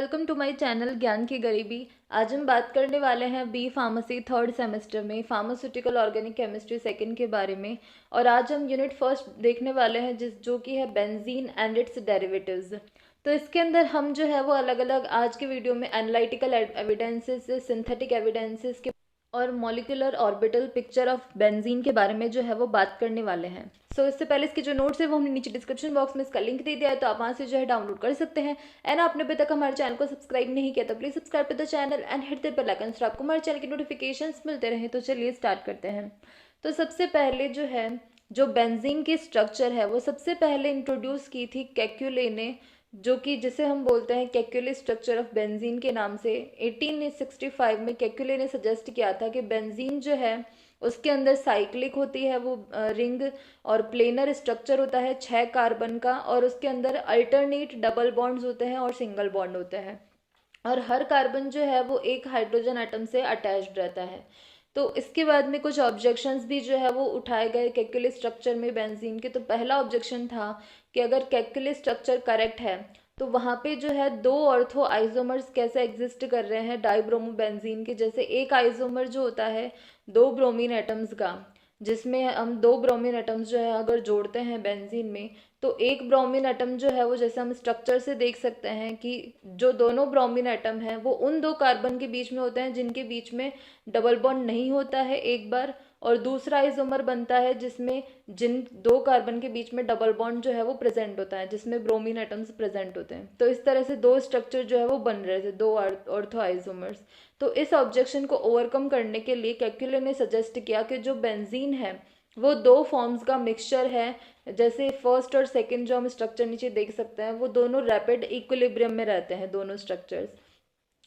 Welcome to my channel ज्ञान की गरीबी। आज हम बात करने वाले हैं बी फार्मेसी थर्ड सेमेस्टर में फार्मास्यूटिकल ऑर्गेनिक केमिस्ट्री सेकंड के बारे में। और आज हम यूनिट फर्स्ट देखने वाले हैं जो कि है बेंजीन एंड इट्स डेरिवेटिव्स। तो इसके अंदर हम जो है वो अलग अलग आज के वीडियो में एनालिटिकल एविडेंसेस, सिंथेटिक एविडेंसेस के और molecular orbital picture of benzene के बारे में जो है वो बात करने वाले हैं। इससे पहले इसके जो नोट्स है वो हमने नीचे डिस्क्रिप्शन बॉक्स में इसका लिंक दे दिया है, तो आप वहाँ से जो है डाउनलोड कर सकते हैं। एंड आपने अभी तक हमारे चैनल को सब्सक्राइब नहीं किया तो please subscribe to the channel and hit the bell icon, आपको हमारे चैनल की नोटिफिकेशंस मिलते रहे। तो चलिए स्टार्ट करते हैं। तो सबसे पहले जो है जो बेंजीन की स्ट्रक्चर है वो सबसे पहले इंट्रोड्यूस की थी केक्यूले ने, जो कि जिसे हम बोलते हैं केक्यूले स्ट्रक्चर ऑफ बेंजीन के नाम से। 1865 में केक्यूले ने सजेस्ट किया था कि बेंजीन जो है उसके अंदर साइक्लिक होती है वो रिंग, और प्लेनर स्ट्रक्चर होता है 6 कार्बन का, और उसके अंदर अल्टरनेट डबल बॉन्ड्स होते हैं और सिंगल बॉन्ड होते हैं, और हर कार्बन जो है वो एक हाइड्रोजन एटम से अटैच्ड रहता है। तो इसके बाद में कुछ ऑब्जेक्शंस भी जो है वो उठाए गए केक्यूले स्ट्रक्चर में बेंजीन के। तो पहला ऑब्जेक्शन था कि अगर केक्यूले स्ट्रक्चर करेक्ट है तो वहाँ पे जो है दो ऑर्थो आइसोमर्स कैसे एग्जिस्ट कर रहे हैं डाइब्रोमो बेंजीन के। जैसे एक आइसोमर जो होता है दो ब्रोमीन एटम्स का, जिसमें हम दो ब्रोमीन एटम्स जो है अगर जोड़ते हैं बेंजीन में, तो एक ब्रोमीन एटम जो है वो जैसे हम स्ट्रक्चर से देख सकते हैं कि जो दोनों ब्रोमीन एटम हैं वो उन दो कार्बन के बीच में होते हैं जिनके बीच में डबल बॉन्ड नहीं होता है एक बार, और दूसरा आइसोमर बनता है जिसमें जिन दो कार्बन के बीच में डबल बॉन्ड जो है वो प्रेजेंट होता है, जिसमें ब्रोमीन एटम्स प्रेजेंट होते हैं। तो इस तरह से दो स्ट्रक्चर जो है वो बन रहे थे, दो ऑर्थो आइसोमर्स। तो इस ऑब्जेक्शन को ओवरकम करने के लिए केक्यूले ने सजेस्ट किया कि जो बेंजीन है वो दो फॉर्म्स का मिक्सचर है। जैसे फर्स्ट और सेकंड जो हम स्ट्रक्चर नीचे देख सकते हैं वो दोनों रैपिड इक्विलिब्रियम में रहते हैं दोनों स्ट्रक्चर्स।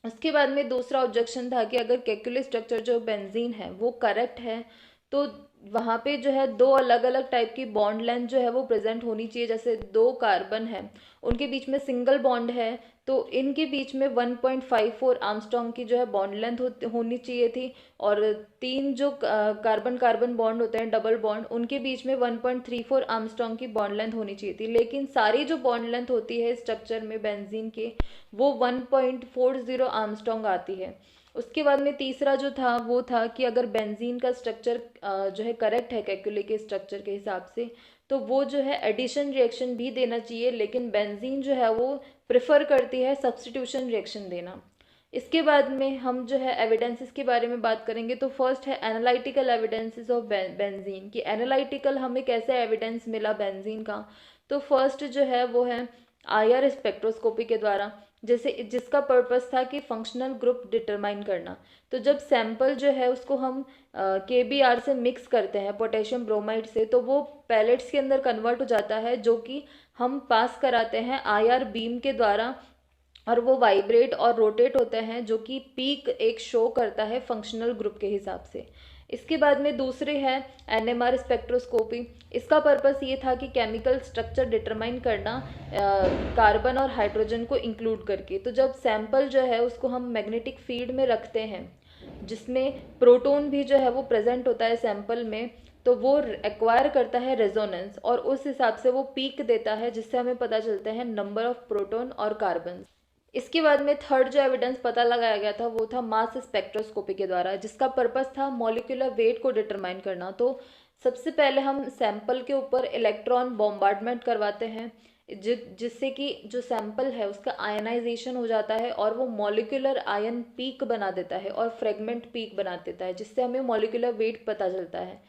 उसके बाद में दूसरा ऑब्जेक्शन था कि अगर केक्यूले स्ट्रक्चर जो बेंजीन है वो करेक्ट है तो वहाँ पे जो है दो अलग अलग टाइप की बॉन्ड लेंथ जो है वो प्रेजेंट होनी चाहिए। जैसे दो कार्बन है उनके बीच में सिंगल बॉन्ड है तो इनके बीच में 1.54 आर्मस्ट्रॉन्ग की जो है बॉन्ड लेंथ होनी चाहिए थी, और तीन जो कार्बन कार्बन बॉन्ड होते हैं डबल बॉन्ड उनके बीच में 1.34 आर्मस्ट्रॉन्ग की बॉन्ड लेंथ होनी चाहिए थी। लेकिन सारी जो बॉन्ड लेंथ होती है स्ट्रक्चर में बेंजीन के वो 1.40 आर्मस्ट्रॉन्ग आती है। उसके बाद में तीसरा जो था वो था कि अगर बेंजीन का स्ट्रक्चर जो है करेक्ट है केक्यूले के स्ट्रक्चर के हिसाब से, तो वो जो है एडिशन रिएक्शन भी देना चाहिए, लेकिन बेंजीन जो है वो प्रेफर करती है सब्स्टिट्यूशन रिएक्शन देना। इसके बाद में हम जो है एविडेंसेस के बारे में बात करेंगे। तो फर्स्ट है एनालिटिकल एविडेंसेस ऑफ बेंजीन की। एनालिटिकल हमें कैसे एविडेंस मिला बेंजीन का, तो फर्स्ट जो है वो है आईआर स्पेक्ट्रोस्कोपी के द्वारा, जैसे जिसका पर्पस था कि फंक्शनल ग्रुप डिटरमाइन करना। तो जब सैंपल जो है उसको हम KBr से मिक्स करते हैं पोटेशियम ब्रोमाइड से, तो वो पैलेट्स के अंदर कन्वर्ट हो जाता है, जो कि हम पास कराते हैं IR बीम के द्वारा, और वो वाइब्रेट और रोटेट होते हैं, जो कि पीक एक शो करता है फंक्शनल ग्रुप के हिसाब से। इसके बाद में दूसरे है NMR स्पेक्ट्रोस्कोपी। इसका पर्पस ये था कि केमिकल स्ट्रक्चर डिटरमाइन करना कार्बन और हाइड्रोजन को इंक्लूड करके। तो जब सैंपल जो है उसको हम मैग्नेटिक फील्ड में रखते हैं जिसमें प्रोटॉन भी जो है वो प्रेजेंट होता है सैंपल में, तो वो एक्वायर करता है रेजोनेंस, और उस हिसाब से वो पीक देता है, जिससे हमें पता चलता है नंबर ऑफ प्रोटॉन और कार्बन। इसके बाद में थर्ड जो एविडेंस पता लगाया गया था वो था मास स्पेक्ट्रोस्कोपी के द्वारा, जिसका पर्पस था मॉलिक्यूलर वेट को डिटरमाइन करना। तो सबसे पहले हम सैंपल के ऊपर इलेक्ट्रॉन बॉम्बार्डमेंट करवाते हैं, जिससे कि जो सैंपल है उसका आयनाइजेशन हो जाता है और वो मॉलिक्यूलर आयन पीक बना देता है और फ्रेगमेंट पीक बना देता है, जिससे हमें मॉलिक्यूलर वेट पता चलता है।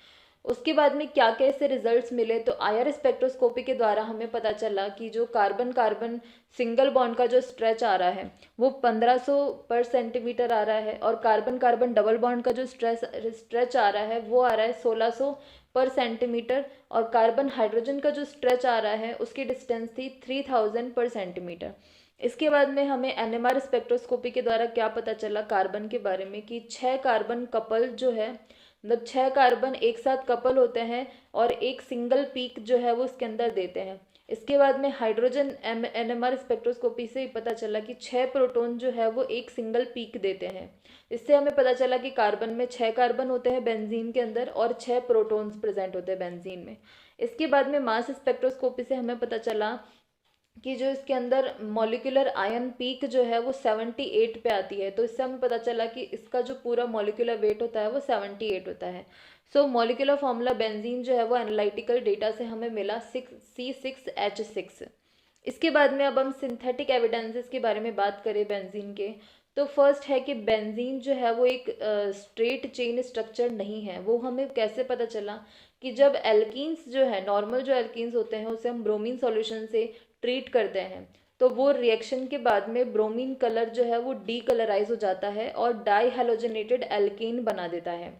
उसके बाद में क्या क्या इससे रिजल्ट्स मिले, तो आईआर स्पेक्ट्रोस्कोपी के द्वारा हमें पता चला कि जो कार्बन कार्बन सिंगल बॉन्ड का जो स्ट्रेच आ रहा है वो 1500 पर सेंटीमीटर आ रहा है, और कार्बन कार्बन डबल बॉन्ड का जो स्ट्रेच आ रहा है वो आ रहा है 1600 पर सेंटीमीटर, और कार्बन हाइड्रोजन का जो स्ट्रेच आ रहा है उसकी डिस्टेंस थी 3000 पर सेंटीमीटर। इसके बाद में हमें NMR स्पेक्ट्रोस्कोपी के द्वारा क्या पता चला कार्बन के बारे में, कि 6 कार्बन कपल जो है, मतलब 6 कार्बन एक साथ कपल होते हैं और एक सिंगल पीक जो है वो उसके अंदर देते हैं। इसके बाद में हाइड्रोजन NMR स्पेक्ट्रोस्कोपी से पता चला कि 6 प्रोटॉन जो है वो एक सिंगल पीक देते हैं। इससे हमें पता चला कि कार्बन में 6 कार्बन होते हैं बेंजीन के अंदर और 6 प्रोटॉन्स प्रेजेंट होते हैं बेंजीन में। इसके बाद में मास स्पेक्ट्रोस्कोपी से हमें पता चला कि जो इसके अंदर मॉलिक्यूलर आयन पीक जो है वो 78 पे आती है। तो इससे हमें पता चला कि इसका जो पूरा मॉलिक्यूलर वेट होता है वो 78 होता है। सो मॉलिक्यूलर फॉर्मूला बेंजीन जो है वो एनालिटिकल डेटा से हमें मिला 6C6H6। इसके बाद में अब हम सिंथेटिक एविडेंसेस के बारे में बात करें बेंजीन के, तो फर्स्ट है कि बेंजीन जो है वो एक स्ट्रेट चेन स्ट्रक्चर नहीं है। वो हमें कैसे पता चला कि जब एल्कीन्स जो है, नॉर्मल जो एल्कीन्स होते हैं उसे हम ब्रोमीन सॉल्यूशन से ट्रीट करते हैं, तो वो रिएक्शन के बाद में ब्रोमीन कलर जो है वो डीकलराइज हो जाता है और डाई हेलोजनेटेड एल्कीन बना देता है।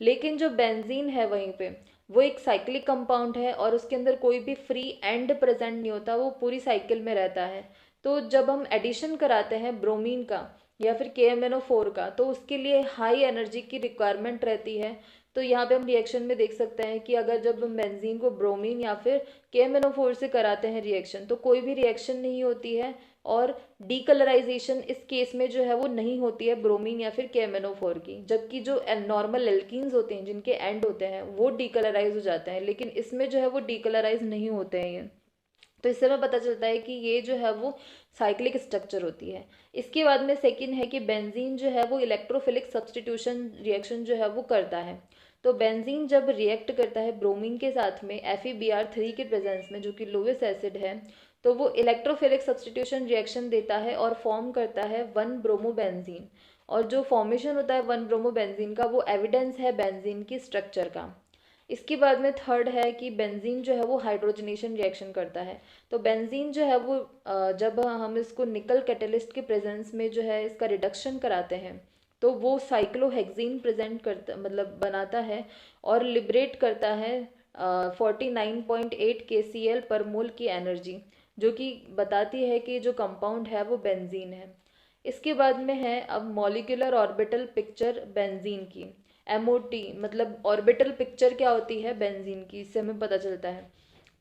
लेकिन जो बेंजीन है वहीं पे वो एक साइक्लिक कंपाउंड है और उसके अंदर कोई भी फ्री एंड प्रेजेंट नहीं होता, वो पूरी साइकिल में रहता है। तो जब हम एडिशन कराते हैं ब्रोमीन का या फिर KMnO4 का, तो उसके लिए हाई एनर्जी की रिक्वायरमेंट रहती है। तो यहाँ पे हम रिएक्शन में देख सकते हैं कि अगर जब हम बेंजीन को ब्रोमीन या फिर KMnO4 से कराते हैं रिएक्शन, तो कोई भी रिएक्शन नहीं होती है और डीकलराइजेशन इस केस में जो है वो नहीं होती है ब्रोमीन या फिर KMnO4 की। जबकि जो नॉर्मल एल्कीन्स होते हैं जिनके एंड होते हैं वो डीकलराइज हो जाते हैं, लेकिन इसमें जो है वो डीकलराइज नहीं होते हैं ये। तो इससे हमें पता चलता है कि ये जो है वो साइक्लिक स्ट्रक्चर होती है। इसके बाद में सेकंड है कि बेंजीन जो है वो इलेक्ट्रोफिलिक सब्स्टिट्यूशन रिएक्शन जो है वो करता है। तो बेंजीन जब रिएक्ट करता है ब्रोमीन के साथ में FeBr3 के प्रेजेंस में, जो कि लोवेस्ट एसिड है, तो वो इलेक्ट्रोफिलिक सब्स्टिट्यूशन रिएक्शन देता है और फॉर्म करता है 1-ब्रोमोबेंजीन। और जो फॉर्मेशन होता है 1-ब्रोमोबेंजीन का वो एविडेंस है बेंजीन की स्ट्रक्चर का। इसके बाद में थर्ड है कि बेंजीन जो है वो हाइड्रोजनेशन रिएक्शन करता है। तो बेंजीन जो है वो जब हम इसको निकल कैटेलिस्ट के प्रेजेंस में जो है इसका रिडक्शन कराते हैं, तो वो साइक्लोहेक्सीन प्रेजेंट करता, मतलब बनाता है और लिबरेट करता है 49.8 KCl पर मोल की एनर्जी, जो कि बताती है कि जो कंपाउंड है वो बेंजीन है। इसके बाद में है अब मॉलिक्यूलर ऑर्बिटल पिक्चर बेंजीन की। MOT मतलब ऑर्बिटल पिक्चर क्या होती है बेंजीन की, इससे हमें पता चलता है।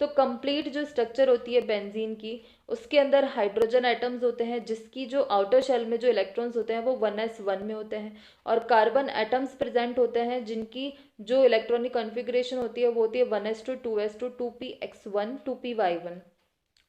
तो कंप्लीट जो स्ट्रक्चर होती है बेंजीन की, उसके अंदर हाइड्रोजन एटम्स होते हैं जिसकी जो आउटर शेल में जो इलेक्ट्रॉन्स होते हैं वो 1s1 में होते हैं, और कार्बन एटम्स प्रेजेंट होते हैं जिनकी जो इलेक्ट्रॉनिक कॉन्फ़िगरेशन होती है वो होती है 1s2 2s2 2px1 2py1।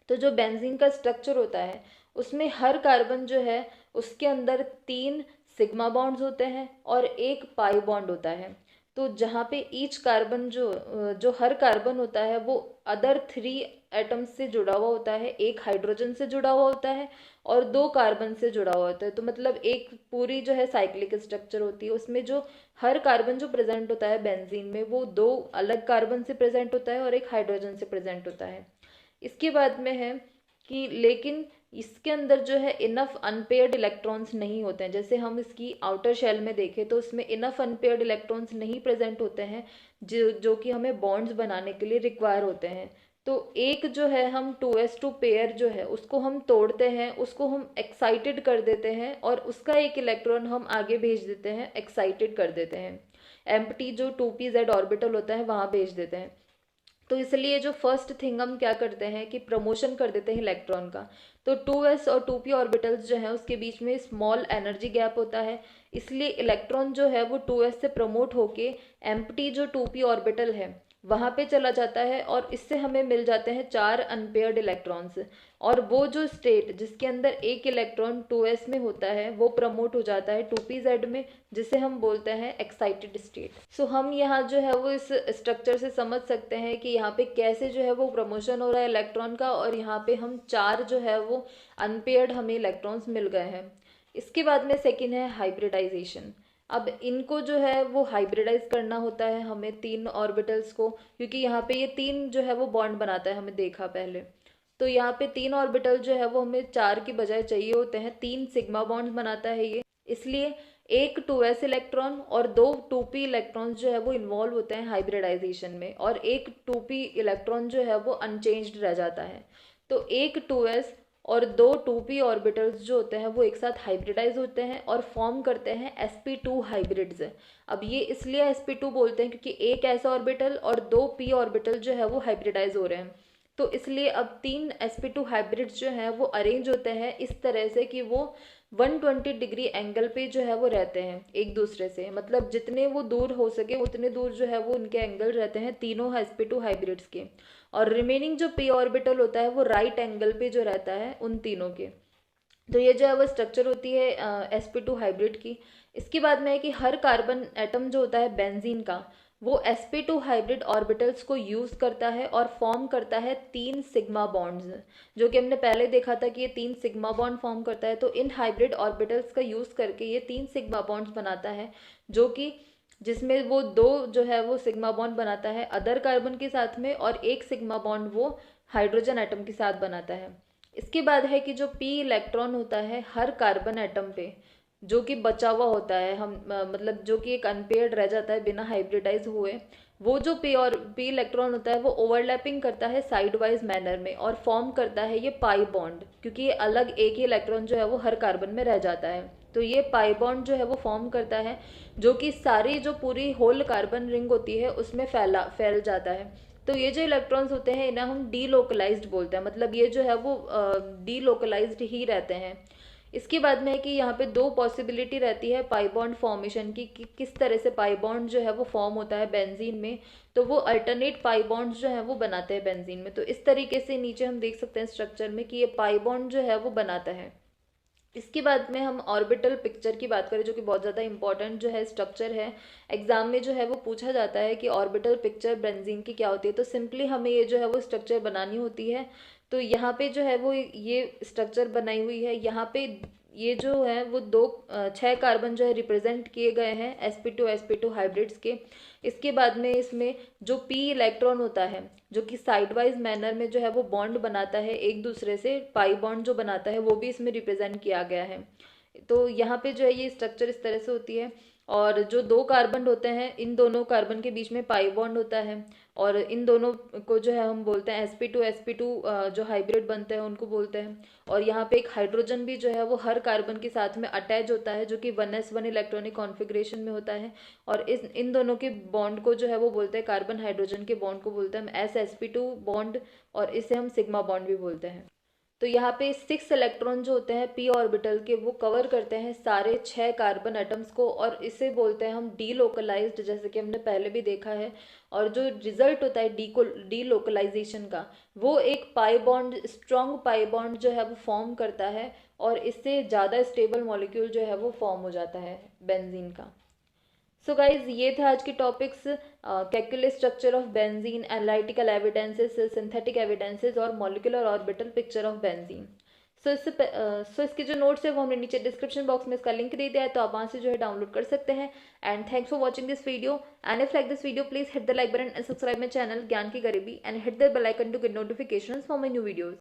तो जो बेंजीन का स्ट्रक्चर होता है उसमें हर कार्बन जो है उसके अंदर 3 सिग्मा बॉन्ड्स होते हैं और एक पाई बॉन्ड होता है। तो जहाँ पे ईच कार्बन जो हर कार्बन होता है वो अदर 3 एटम्स से जुड़ा हुआ होता है, एक हाइड्रोजन से जुड़ा हुआ होता है और 2 कार्बन से जुड़ा हुआ होता है। तो मतलब एक पूरी जो है साइक्लिक स्ट्रक्चर होती है, उसमें जो हर कार्बन जो प्रेजेंट होता है बेंजीन में वो 2 अलग कार्बन से प्रेजेंट होता है और एक हाइड्रोजन से प्रेजेंट होता है। इसके बाद में है कि लेकिन इसके अंदर जो है इनफ अनपेयर्ड इलेक्ट्रॉन्स नहीं होते हैं। जैसे हम इसकी आउटर शेल में देखें तो इसमें इनफ अनपेयर्ड इलेक्ट्रॉन्स नहीं प्रेजेंट होते हैं जो कि हमें बॉन्ड्स बनाने के लिए रिक्वायर होते हैं। तो एक जो है हम 2s2 पेयर जो है उसको हम तोड़ते हैं, उसको हम एक्साइटेड कर देते हैं और उसका एक इलेक्ट्रॉन हम आगे भेज देते हैं, एक्साइटेड कर देते हैं, एम्प्टी जो 2pz ऑर्बिटल होता है वहाँ भेज देते हैं। तो इसलिए जो फर्स्ट थिंग हम क्या करते हैं कि प्रमोशन कर देते हैं इलेक्ट्रॉन का। तो 2s और 2p ऑर्बिटल्स जो है उसके बीच में स्मॉल एनर्जी गैप होता है, इसलिए इलेक्ट्रॉन जो है वो 2s से प्रमोट होके एम्प्टी जो 2p ऑर्बिटल है वहाँ पे चला जाता है और इससे हमें मिल जाते हैं 4 अनपेयर्ड इलेक्ट्रॉन्स। और वो जो स्टेट जिसके अंदर एक इलेक्ट्रॉन 2s में होता है वो प्रमोट हो जाता है 2pz में, जिसे हम बोलते हैं एक्साइटेड स्टेट। सो हम यहाँ जो है वो इस स्ट्रक्चर से समझ सकते हैं कि यहाँ पे कैसे जो है वो प्रमोशन हो रहा है इलेक्ट्रॉन का, और यहाँ पे हम 4 जो है वो अनपेयर्ड हमें इलेक्ट्रॉन्स मिल गए हैं। इसके बाद में सेकेंड है हाइब्रिडाइजेशन। अब इनको जो है वो हाइब्रिडाइज करना होता है हमें 3 ऑर्बिटल्स को, क्योंकि यहाँ पे ये 3 जो है वो बॉन्ड बनाता है, हमें देखा पहले। तो यहाँ पे 3 ऑर्बिटल जो है वो हमें 4 की बजाय चाहिए होते हैं, 3 सिग्मा बॉन्ड्स बनाता है ये। इसलिए एक 2s इलेक्ट्रॉन और 2 2p इलेक्ट्रॉन्स जो है वो इन्वॉल्व होते हैं हाइब्रिडाइजेशन में, और एक 2p इलेक्ट्रॉन जो है वो अनचेंज्ड रह जाता है। तो एक 2s और 2 2p ऑर्बिटल्स जो होते हैं वो एक साथ हाइब्रिडाइज होते हैं और फॉर्म करते हैं sp2 हाइब्रिड्स। अब ये इसलिए sp2 बोलते हैं क्योंकि एक ऐसा ऑर्बिटल और 2 p ऑर्बिटल जो है वो हाइब्रिडाइज हो रहे हैं। तो इसलिए अब 3 sp2 हाइब्रिड्स जो हैं वो अरेंज होते हैं इस तरह से कि वो 120 डिग्री एंगल पे जो है वो रहते हैं एक दूसरे से, मतलब जितने वो दूर हो सके उतने दूर जो है वो उनके एंगल रहते हैं तीनों sp2 हाइब्रिड्स के। और रिमेनिंग जो p ऑर्बिटल होता है वो राइट एंगल पे जो रहता है उन तीनों के। तो ये जो है वो स्ट्रक्चर होती है sp2 हाइब्रिड की। इसके बाद में है कि हर कार्बन एटम जो होता है बेंजीन का, वो sp2 हाइब्रिड ऑर्बिटल्स को यूज़ करता है और फॉर्म करता है 3 सिग्मा बॉन्ड्स, जो कि हमने पहले देखा था कि ये 3 सिग्मा बॉन्ड फॉर्म करता है। तो इन हाइब्रिड ऑर्बिटल्स का यूज़ करके ये 3 सिग्मा बॉन्ड्स बनाता है, जो कि जिसमें वो 2 जो है वो सिग्मा बॉन्ड बनाता है अदर कार्बन के साथ में, और 1 सिग्मा बॉन्ड वो हाइड्रोजन एटम के साथ बनाता है। इसके बाद है कि जो p इलेक्ट्रॉन होता है हर कार्बन एटम पे, जो कि बचा हुआ होता है, हम मतलब जो कि एक अनपेयर्ड रह जाता है बिना हाइब्रिडाइज हुए, वो जो p इलेक्ट्रॉन होता है वो ओवरलैपिंग करता है साइड वाइज मैनर में और फॉर्म करता है ये पाई बॉन्ड, क्योंकि ये अलग एक ही इलेक्ट्रॉन जो है वो हर कार्बन में रह जाता है। तो ये पाई बॉन्ड जो है वो फॉर्म करता है, जो कि सारी जो पूरी होल कार्बन रिंग होती है उसमें फैल जाता है। तो ये जो इलेक्ट्रॉन्स होते हैं इन्हें हम डीलोकलाइज्ड बोलते हैं, मतलब ये जो है वो डीलोकलाइज्ड ही रहते हैं। इसके बाद में है कि यहाँ पे 2 पॉसिबिलिटी रहती है पाई बॉन्ड फॉर्मेशन की, कि किस तरह से पाई बॉन्ड जो है वो फॉर्म होता है बेंजीन में। तो वो अल्टरनेट पाई बॉन्ड्स जो है वो बनाते हैं बेंजीन में। तो इस तरीके से नीचे हम देख सकते हैं स्ट्रक्चर में कि ये पाई बॉन्ड जो है वो बनाता है। इसके बाद में हम ऑर्बिटल पिक्चर की बात करें, जो कि बहुत ज़्यादा इंपॉर्टेंट जो है स्ट्रक्चर है, एग्जाम में जो है वो पूछा जाता है कि ऑर्बिटल पिक्चर बेंजीन की क्या होती है। तो सिंपली हमें ये जो है वो स्ट्रक्चर बनानी होती है। तो यहाँ पे जो है वो ये स्ट्रक्चर बनाई हुई है। यहाँ पे ये जो है वो 6 कार्बन जो है रिप्रेजेंट किए गए हैं sp2 हाइब्रिड्स के। इसके बाद में इसमें जो p इलेक्ट्रॉन होता है, जो कि साइड वाइज मैनर में जो है वो बॉन्ड बनाता है एक दूसरे से, पाई बॉन्ड जो बनाता है वो भी इसमें रिप्रेजेंट किया गया है। तो यहाँ पे जो है ये स्ट्रक्चर इस तरह से होती है। और जो 2 कार्बन होते हैं इन दोनों कार्बन के बीच में पाई बॉन्ड होता है, और इन दोनों को जो है हम बोलते हैं sp2 जो हाइब्रिड बनते हैं उनको बोलते हैं। और यहाँ पे एक हाइड्रोजन भी जो है वो हर कार्बन के साथ में अटैच होता है, जो कि 1s1 इलेक्ट्रॉनिक कॉन्फ़िगरेशन में होता है। और इन दोनों के बॉन्ड को जो है वो बोलते हैं, कार्बन हाइड्रोजन के बॉन्ड को बोलते हैं हम sp2 बॉन्ड, और इसे हम सिग्मा बॉन्ड भी बोलते हैं। तो यहाँ पे 6 इलेक्ट्रॉन जो होते हैं p ऑर्बिटल के, वो कवर करते हैं सारे 6 कार्बन एटम्स को, और इसे बोलते हैं हम डीलोकलाइज्ड, जैसे कि हमने पहले भी देखा है। और जो रिजल्ट होता है डीलोकलाइजेशन का, वो एक pi bond, strong pi bond जो है वो फॉर्म करता है, और इससे ज़्यादा स्टेबल मॉलिक्यूल जो है वो फॉर्म हो जाता है बेंजीन का। सो गाइज ये था आज के topics, Kekule's structure of benzene, analytical evidences, synthetic evidences और molecular orbital picture of benzene. So इसके जो नोट्स है वो हमने नीचे डिस्क्रिप्शन बॉक्स में इसका लिंक दे दिया है, तो आप वहाँ से जो है डाउनलोड कर सकते हैं। And thanks for watching this video, and if like this video please hit the like button and subscribe my channel ज्ञान की गरीबी, and hit the bell icon to get notifications for my new videos.